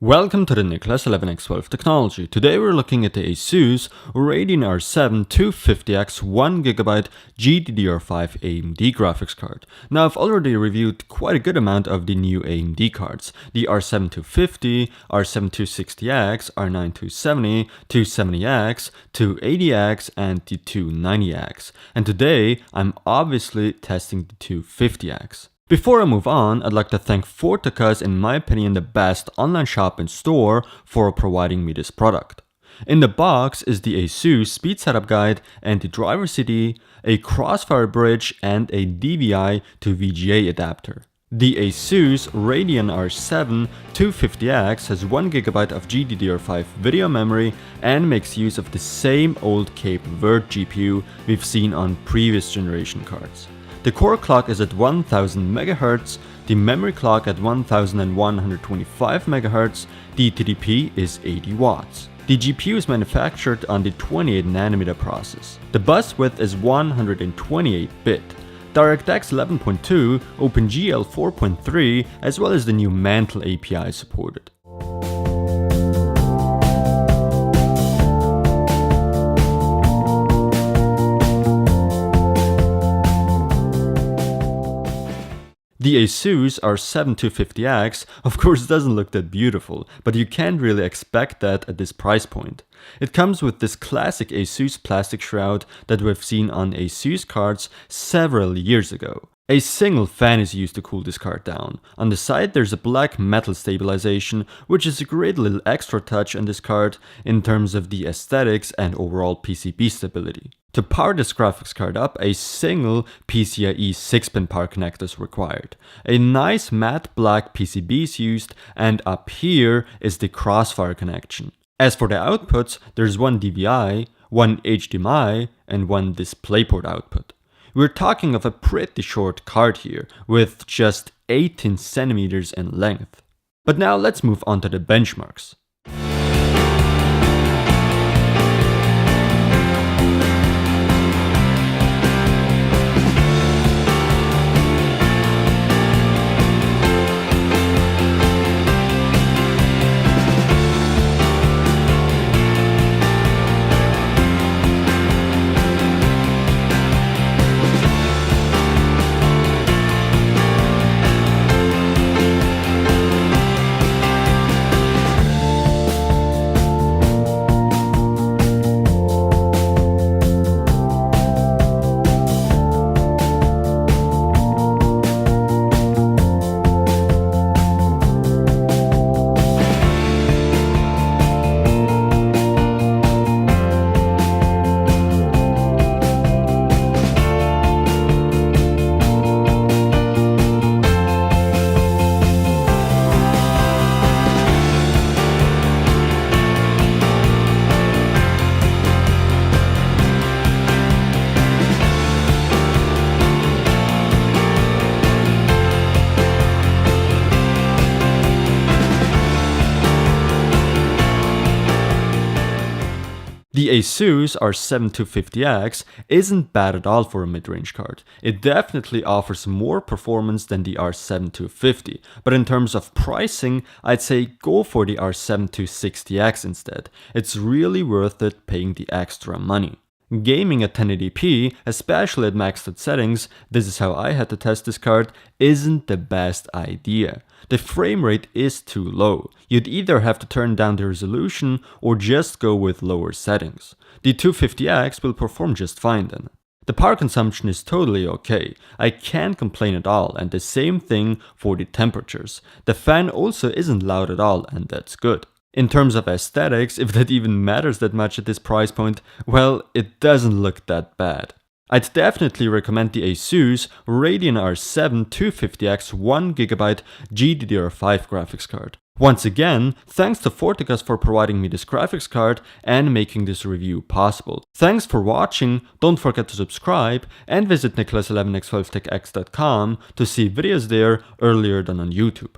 Welcome to the Nicholas 11x12 technology. Today we're looking at the ASUS Radeon R7 250X 1GB GDDR5 AMD graphics card. Now I've already reviewed quite a good amount of the new AMD cards. The R7 250, R7 260X, R9 270, 270X, 280X and the 290X. And today I'm obviously testing the 250X. Before I move on, I'd like to thank Fortica's, in my opinion, the best online shop and store for providing me this product. In the box is the ASUS Speed Setup Guide and the driver CD, a Crossfire bridge and a DVI to VGA adapter. The ASUS Radeon R7 250X has 1GB of GDDR5 video memory and makes use of the same old Cape Verde GPU we've seen on previous generation cards. The core clock is at 1000 MHz, the memory clock at 1125 MHz, the TDP is 80 watts. The GPU is manufactured on the 28nm process. The bus width is 128-bit. DirectX 11.2, OpenGL 4.3, as well as the new Mantle API supported. The ASUS R7 250X of course doesn't look that beautiful, but you can't really expect that at this price point. It comes with this classic ASUS plastic shroud that we've seen on ASUS cards several years ago. A single fan is used to cool this card down. On the side there's a black metal stabilization, which is a great little extra touch on this card in terms of the aesthetics and overall PCB stability. To power this graphics card up, a single PCIe 6-pin power connector is required. A nice matte black PCB is used, and up here is the Crossfire connection. As for the outputs, there's one DVI, one HDMI, and one DisplayPort output. We're talking of a pretty short card here, with just 18 cm in length. But now let's move on to the benchmarks. The ASUS R7 250X isn't bad at all for a mid-range card. It definitely offers more performance than the R7 250, but in terms of pricing, I'd say go for the R7 260X instead. It's really worth it paying the extra money. Gaming at 1080p, especially at maxed out settings, this is how I had to test this card, isn't the best idea. The frame rate is too low. You'd either have to turn down the resolution or just go with lower settings. The 250X will perform just fine then. The power consumption is totally okay. I can't complain at all, and the same thing for the temperatures. The fan also isn't loud at all, and that's good. In terms of aesthetics, if that even matters that much at this price point, well, it doesn't look that bad. I'd definitely recommend the ASUS Radeon R7 250X 1GB GDDR5 graphics card. Once again, thanks to Fortica's for providing me this graphics card and making this review possible. Thanks for watching, don't forget to subscribe and visit nicholas11x12techx.com to see videos there earlier than on YouTube.